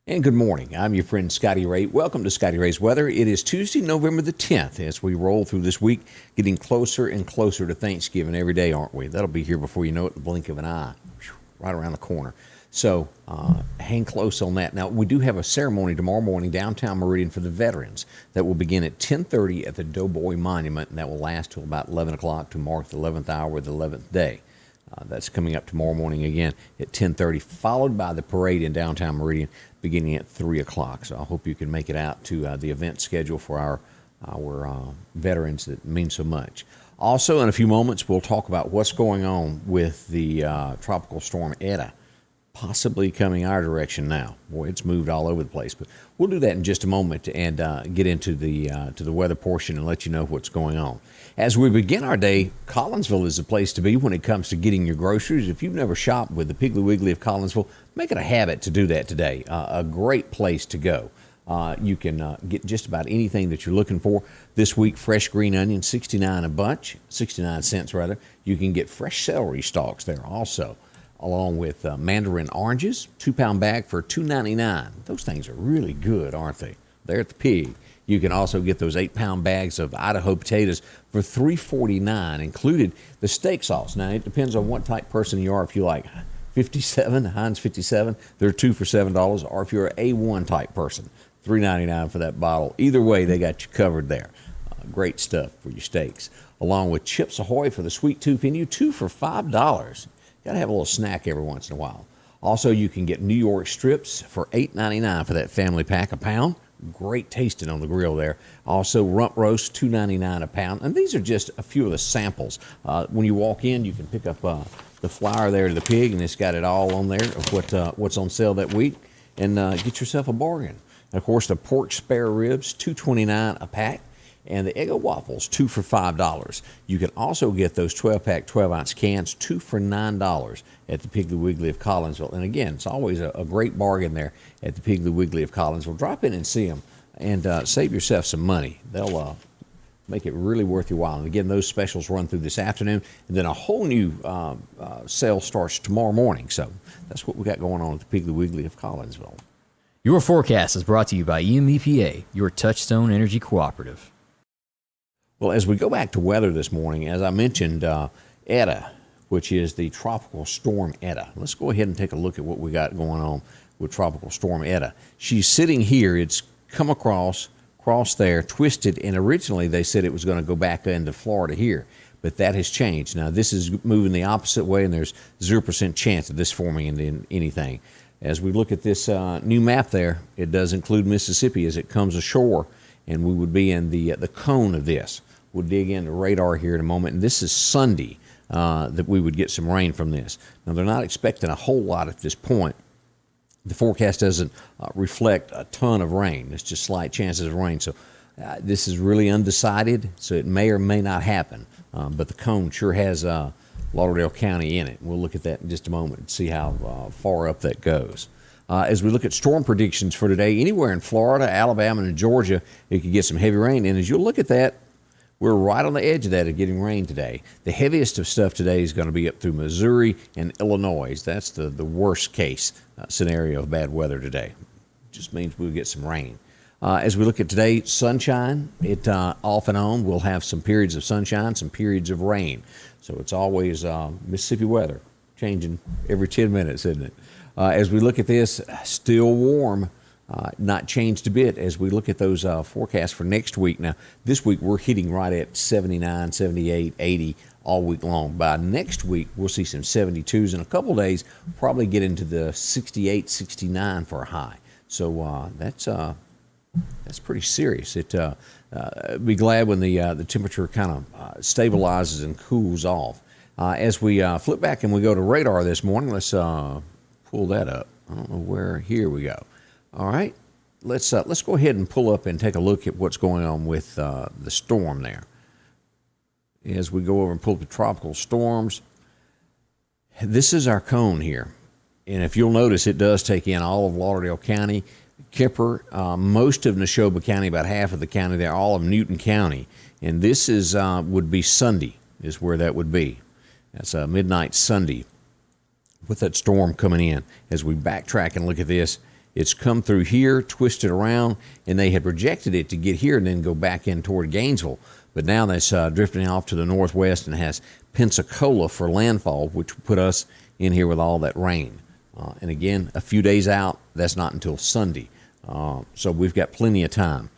And good morning. I'm your friend Scotty Ray. Welcome to Scotty Ray's Weather. It is Tuesday, November the 10th as we roll through this week, getting closer and closer to Thanksgiving every day, aren't we? That'll be here before you know it, the blink of an eye, right around the corner. So hang close on that. Now, we do have a ceremony tomorrow morning downtown Meridian for the veterans that will begin at 10:30 at the Doughboy Monument, and that will last till about 11 o'clock to mark the 11th hour of the 11th day. That's coming up tomorrow morning again at 10:30, followed by the parade in downtown Meridian beginning at 3 o'clock. So I hope you can make it out to the event schedule for our veterans that mean so much. Also, in a few moments, we'll talk about what's going on with the tropical storm Eta, possibly coming our direction now. Boy, it's moved all over the place, but we'll do that in just a moment and get into the weather portion and let you know what's going on. As we begin our day, Collinsville is the place to be when it comes to getting your groceries. If you've never shopped with the Piggly Wiggly of Collinsville, make it a habit to do that today. A great place to go. You can get just about anything that you're looking for. This week, fresh green onion, 69 a bunch, 69 cents rather. You can get fresh celery stalks there also, along with mandarin oranges, 2-pound bag for $2.99. Those things are really good, aren't they? They're at the Pig. You can also get those 8-pound bags of Idaho potatoes for $3.49, included the steak sauce. Now, it depends on what type person you are. If you like 57, Heinz 57, they're 2 for $7. Or if you're an A1 type person, $3.99 for that bottle. Either way, they got you covered there. Great stuff for your steaks. Along with Chips Ahoy for the sweet tooth menu, 2 for $5. Got to have a little snack every once in a while. Also, you can get New York strips for $8.99 for that family pack a pound. Great tasting on the grill there. Also, rump roast, $2.99 a pound. And these are just a few of the samples. When you walk in, you can pick up the flyer there to the Pig, and it's got it all on there of what's on sale that week, and get yourself a bargain. And of course, the pork spare ribs, $2.29 a pack. And the Eggo waffles, 2 for $5. You can also get those 12-pack, 12-ounce cans, 2 for $9 at the Piggly Wiggly of Collinsville. And again, it's always a great bargain there at the Piggly Wiggly of Collinsville. Drop in and see them and save yourself some money. They'll make it really worth your while. And again, those specials run through this afternoon, and then a whole new sale starts tomorrow morning. So that's what we got going on at the Piggly Wiggly of Collinsville. Your forecast is brought to you by EMEPA, your Touchstone Energy Cooperative. Well, as we go back to weather this morning, as I mentioned, Eta, which is the tropical storm Eta. Let's go ahead and take a look at what we got going on with tropical storm Eta. She's sitting here. It's come across there, twisted, and originally they said it was going to go back into Florida here, but that has changed. Now, this is moving the opposite way, and there's 0% chance of this forming into anything. As we look at this new map there, it does include Mississippi as it comes ashore, and we would be in the cone of this. We'll dig into radar here in a moment. And this is Sunday that we would get some rain from this. Now, they're not expecting a whole lot at this point. The forecast doesn't reflect a ton of rain. It's just slight chances of rain. So this is really undecided, so it may or may not happen. But the cone sure has Lauderdale County in it. We'll look at that in just a moment and see how far up that goes. As we look at storm predictions for today, anywhere in Florida, Alabama, and Georgia, you could get some heavy rain. And as you look at that, we're right on the edge of that of getting rain today. The heaviest of stuff today is going to be up through Missouri and Illinois. That's the worst case scenario of bad weather today. Just means we'll get some rain. As we look at today, sunshine, it off and on. We'll have some periods of sunshine, some periods of rain. So it's always Mississippi weather, changing every 10 minutes, isn't it? As we look at this, still warm. Not changed a bit as we look at those forecasts for next week. Now, this week we're hitting right at 79, 78, 80 all week long. By next week, we'll see some 72s. In a couple days, probably get into the 68, 69 for a high. So that's pretty serious. Be glad when the temperature kind of stabilizes and cools off. As we flip back and we go to radar this morning, let's pull that up. I don't know where. Here we go. All right, let's go ahead and pull up and take a look at what's going on with the storm there. As we go over and pull up the tropical storms, this is our cone here. And if you'll notice, it does take in all of Lauderdale County, Kemper, most of Neshoba County, about half of the county there, all of Newton County. And this is would be Sunday is where that would be. That's midnight Sunday with that storm coming in. As we backtrack and look at this, It's come through here, twisted around, and they had projected it to get here and then go back in toward Gainesville. But now that's drifting off to the northwest and has Pensacola for landfall, which will put us in here with all that rain. And again, a few days out, that's not until Sunday. So we've got plenty of time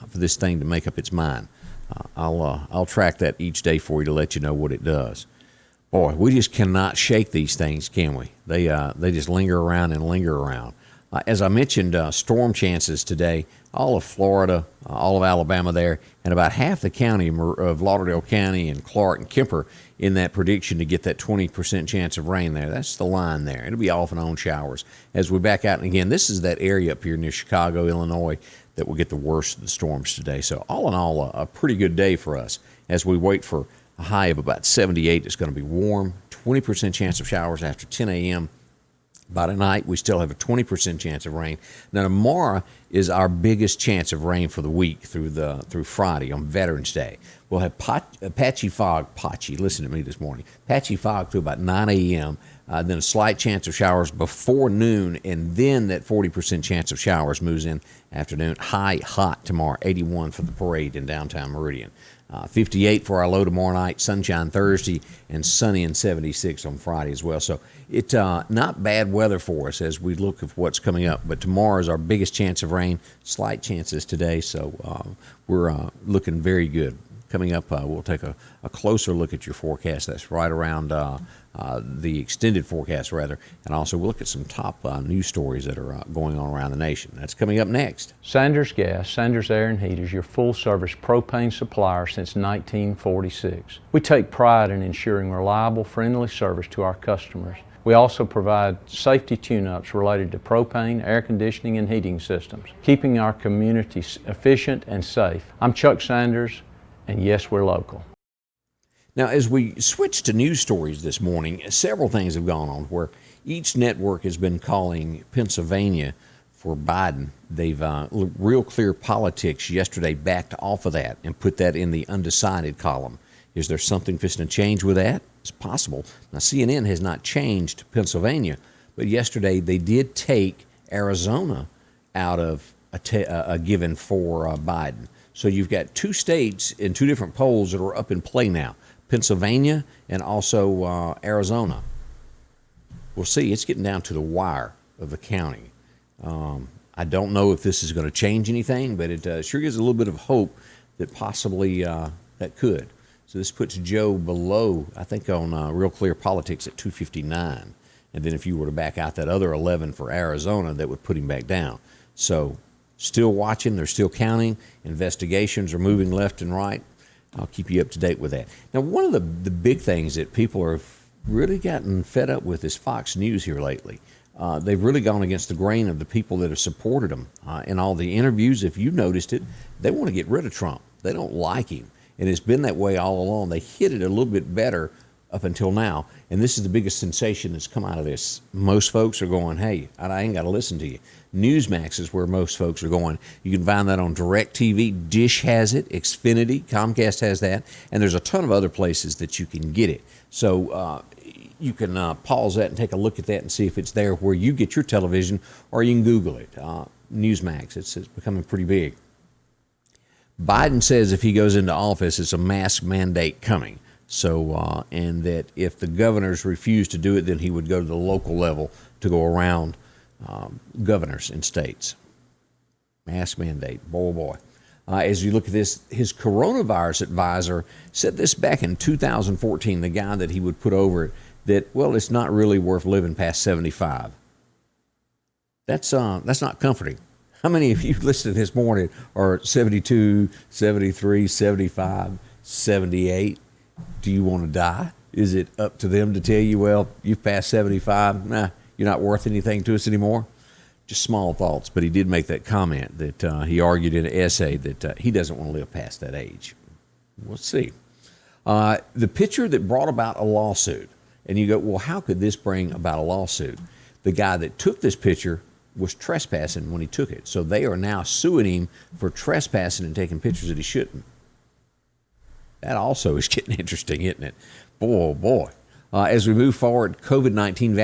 for this thing to make up its mind. I'll track that each day for you to let you know what it does. Boy, we just cannot shake these things, can we? They just linger around and linger around. As I mentioned, storm chances today, all of Florida, all of Alabama there, and about half the county of Lauderdale County and Clark and Kemper in that prediction to get that 20% chance of rain there. That's the line there. It'll be off and on showers. As we back out, and again, this is that area up here near Chicago, Illinois, that will get the worst of the storms today. So all in all, a pretty good day for us as we wait for a high of about 78. It's going to be warm, 20% chance of showers after 10 a.m. By tonight, we still have a 20% chance of rain. Now, tomorrow is our biggest chance of rain for the week through Friday on Veterans Day. We'll have patchy fog, listen to me this morning, patchy fog through about 9 a.m., then a slight chance of showers before noon, and then that 40% chance of showers moves in afternoon. High hot tomorrow, 81 for the parade in downtown Meridian. 58 for our low tomorrow night, sunshine Thursday, and sunny and 76 on Friday as well. So it's not bad weather for us as we look at what's coming up. But tomorrow is our biggest chance of rain, slight chances today, so we're looking very good. Coming up, we'll take a closer look at your forecast. That's right around the extended forecast, rather. And also we'll look at some top news stories that are going on around the nation. That's coming up next. Sanders Gas, Sanders Air and Heat is your full-service propane supplier since 1946. We take pride in ensuring reliable, friendly service to our customers. We also provide safety tune-ups related to propane, air conditioning, and heating systems, keeping our community efficient and safe. I'm Chuck Sanders, and yes, we're local. Now, as we switch to news stories this morning, several things have gone on where each network has been calling Pennsylvania for Biden. They've Real Clear Politics yesterday backed off of that and put that in the undecided column. Is there something fixing to change with that? It's possible. Now, CNN has not changed Pennsylvania, but yesterday they did take Arizona out of a given for Biden. So you've got two states in two different polls that are up in play now, Pennsylvania and also Arizona. We'll see. It's getting down to the wire of the counting. I don't know if this is going to change anything, but it sure gives a little bit of hope that possibly that could. So this puts Joe below, I think, on Real Clear Politics at 259. And then if you were to back out that other 11 for Arizona, that would put him back down. So still watching, they're still counting. Investigations are moving left and right. I'll keep you up to date with that. Now, one of the big things that people are really gotten fed up with is Fox News here lately. They've really gone against the grain of the people that have supported them. In all the interviews, if you noticed it, they want to get rid of Trump. They don't like him. And it's been that way all along. They hit it a little bit better up until now. And this is the biggest sensation that's come out of this. Most folks are going, hey, I ain't got to listen to you. Newsmax is where most folks are going. You can find that on DirecTV. Dish has it. Xfinity, Comcast has that. And there's a ton of other places that you can get it. So you can pause that and take a look at that and see if it's there where you get your television, or you can Google it. Newsmax, it's becoming pretty big. Biden says if he goes into office, it's a mask mandate coming. So, and that if the governors refuse to do it, then he would go to the local level to go around governors in states. Mask mandate, boy. As you look at this, his coronavirus advisor said this back in 2014, the guy that he would put over it, that, well, it's not really worth living past 75. That's not comforting. How many of you listening this morning are 72, 73, 75, 78? Do you want to die? Is it up to them to tell you, well, you've passed 75, nah, you're not worth anything to us anymore? Just small thoughts, but he did make that comment that he argued in an essay that he doesn't want to live past that age. We'll see. The picture that brought about a lawsuit, and you go, well, how could this bring about a lawsuit? The guy that took this picture was trespassing when he took it. So they are now suing him for trespassing and taking pictures that he shouldn't. That also is getting interesting, isn't it? Boy. As we move forward, COVID-19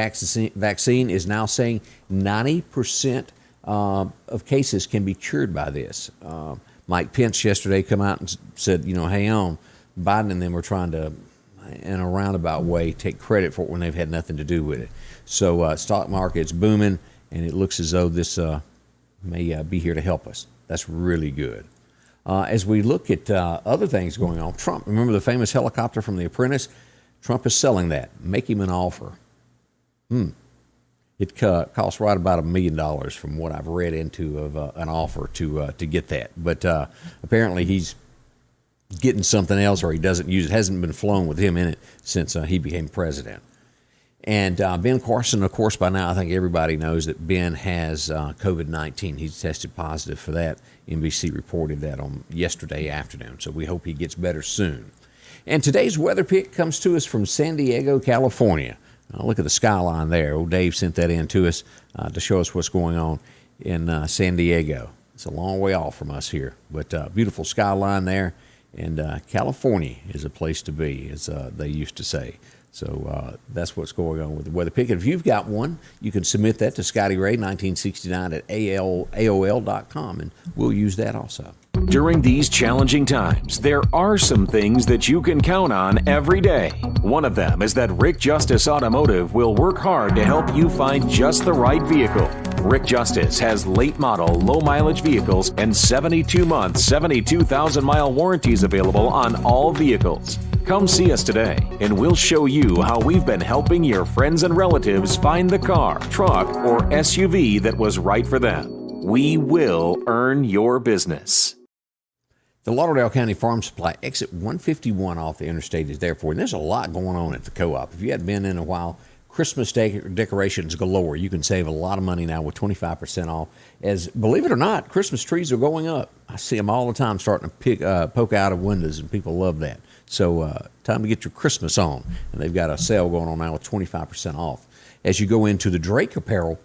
vaccine is now saying 90% of cases can be cured by this. Mike Pence yesterday come out and said, hang on, Biden and them are trying to, in a roundabout way, take credit for it when they've had nothing to do with it. So stock market's booming, and it looks as though this may be here to help us. That's really good. As we look at other things going on, Trump, remember the famous helicopter from The Apprentice? Trump is selling that. Make him an offer. It costs right about $1 million from what I've read into of an offer to get that. But apparently he's getting something else, or he doesn't use it. Hasn't been flown with him in it since he became president. And Ben Carson, of course, by now I think everybody knows that Ben has COVID-19. He's tested positive for that. NBC reported that on yesterday afternoon. So we hope he gets better soon. And today's weather pick comes to us from San Diego, California. Look at the skyline there. Old Dave sent that in to us to show us what's going on in San Diego. It's a long way off from us here, but beautiful skyline there. And California is a place to be, as they used to say. So that's what's going on with the weather pick. And if you've got one, you can submit that to Scotty Ray 1969 at AOL.com, and we'll use that also. During these challenging times, there are some things that you can count on every day. One of them is that Rick Justice Automotive will work hard to help you find just the right vehicle. Rick Justice has late model, low mileage vehicles and 72-month, 72,000-mile warranties available on all vehicles. Come see us today, and we'll show you how we've been helping your friends and relatives find the car, truck, or SUV that was right for them. We will earn your business. The Lauderdale County Farm Supply exit 151 off the interstate is there for you. And there's a lot going on at the co-op. If you hadn't been in a while, Christmas decorations galore. You can save a lot of money now with 25% off. As, believe it or not, Christmas trees are going up. I see them all the time starting to poke out of windows, and people love that. So time to get your Christmas on. And they've got a sale going on now with 25% off. As you go into the Drake apparel,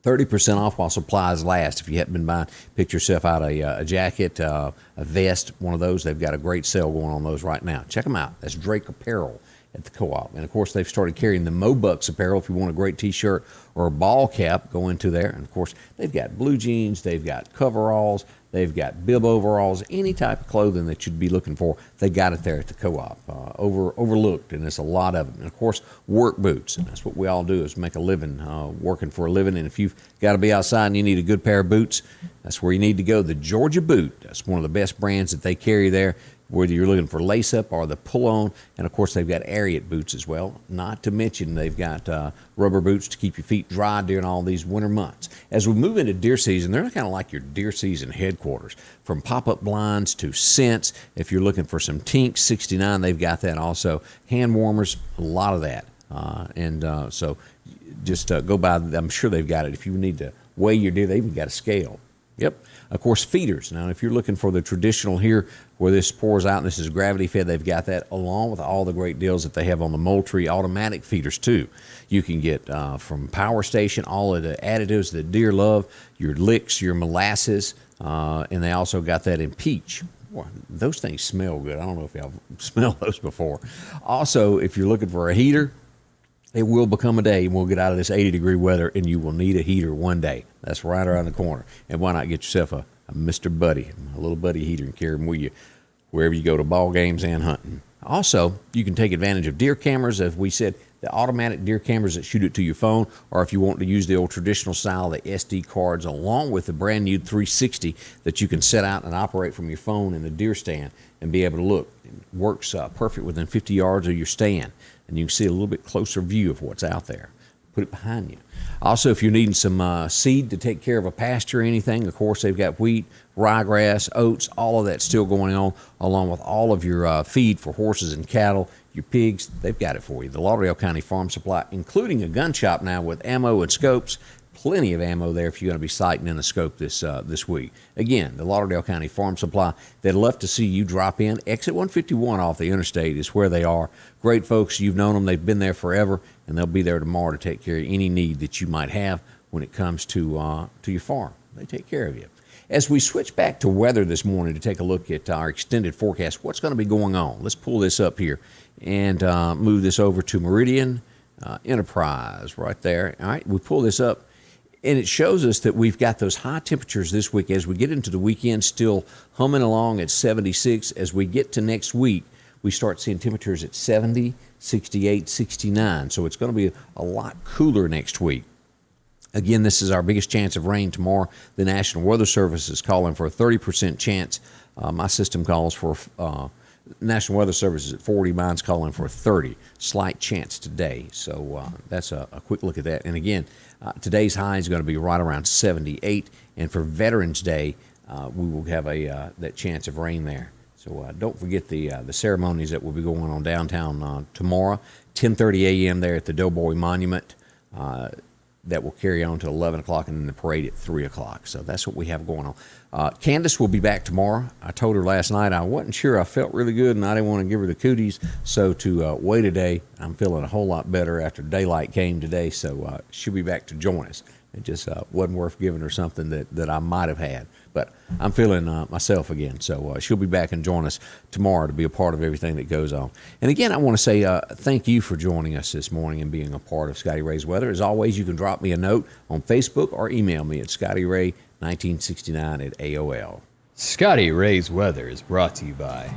30% off while supplies last. If you haven't been buying, pick yourself out a jacket, a vest, one of those. They've got a great sale going on those right now. Check them out. That's Drake Apparel at the co-op. And, of course, they've started carrying the Mobucks apparel. If you want a great T-shirt or a ball cap, go into there. And, of course, they've got blue jeans. They've got coveralls. They've got bib overalls. Any type of clothing that you'd be looking for, they got it there at the co-op. Overlooked, and there's a lot of them. And, of course, work boots. And that's what we all do is make a living, working for a living. And if you've got to be outside and you need a good pair of boots, that's where you need to go. The Georgia Boot. That's one of the best brands that they carry there, whether you're looking for lace-up or the pull-on. And, of course, they've got Ariat boots as well. Not to mention they've got rubber boots to keep your feet dry during all these winter months. As we move into deer season, they're kind of like your deer season headquarters. From pop-up blinds to scents. If you're looking for some Tinks, 69, they've got that also. Hand warmers, a lot of that. So just go by. I'm sure they've got it. If you need to weigh your deer, they even got a scale. Yep. Of course, feeders. Now, if you're looking for the traditional here where this pours out and this is gravity fed, they've got that along with all the great deals that they have on the Moultrie automatic feeders, too. You can get from Power Station all of the additives that deer love, your licks, your molasses, and they also got that in peach. Boy, those things smell good. I don't know if y'all smelled those before. Also, if you're looking for a heater, it will become a day, and we'll get out of this 80-degree weather, and you will need a heater one day. That's right around the corner. And why not get yourself a Mr. Buddy, a little buddy heater, and carry them with you wherever you go to ball games and hunting. Also, you can take advantage of deer cameras, as we said, the automatic deer cameras that shoot it to your phone, or if you want to use the old traditional style, the SD cards, along with the brand new 360 that you can set out and operate from your phone in the deer stand and be able to look. It works perfect within 50 yards of your stand, and you can see a little bit closer view of what's out there. Put it behind you. Also, if you're needing some seed to take care of a pasture or anything, of course, they've got wheat, ryegrass, oats, all of that still going on, along with all of your feed for horses and cattle, your pigs. They've got it for you. The Lauderdale County Farm Supply, including a gun shop now with ammo and scopes. Plenty of ammo there if you're going to be sighting in a scope this week. Again, the Lauderdale County Farm Supply, they'd love to see you drop in. Exit 151 off the interstate is where they are. Great folks. You've known them. They've been there forever, and they'll be there tomorrow to take care of any need that you might have when it comes to your farm. They take care of you. As we switch back to weather this morning to take a look at our extended forecast, what's going to be going on? Let's pull this up here and move this over to Meridian Enterprise right there. All right, we pull this up. And it shows us that we've got those high temperatures this week as we get into the weekend, still humming along at 76. As we get to next week, we start seeing temperatures at 70, 68, 69. So it's going to be a lot cooler next week. Again, this is our biggest chance of rain tomorrow. The National Weather Service is calling for a 30% chance. My system calls for National Weather Service is at 40. Mine's calling for a 30. Slight chance today. So that's a quick look at that. And again, today's high is going to be right around 78. And for Veterans Day, we will have that chance of rain there. So don't forget the ceremonies that will be going on downtown tomorrow, 10:30 a.m. there at the Doughboy Monument. That will carry on to 11 o'clock, and then the parade at 3 o'clock. So that's what we have going on. Candace will be back tomorrow. I told her last night I wasn't sure. I felt really good, and I didn't want to give her the cooties. So to wait a day, I'm feeling a whole lot better after daylight came today. So she'll be back to join us. It just wasn't worth giving her something that I might have had. But I'm feeling myself again. So she'll be back and join us tomorrow to be a part of everything that goes on. And again, I want to say thank you for joining us this morning and being a part of Scotty Ray's Weather. As always, you can drop me a note on Facebook or email me at ScottyRay1969 at AOL. Scotty Ray's Weather is brought to you by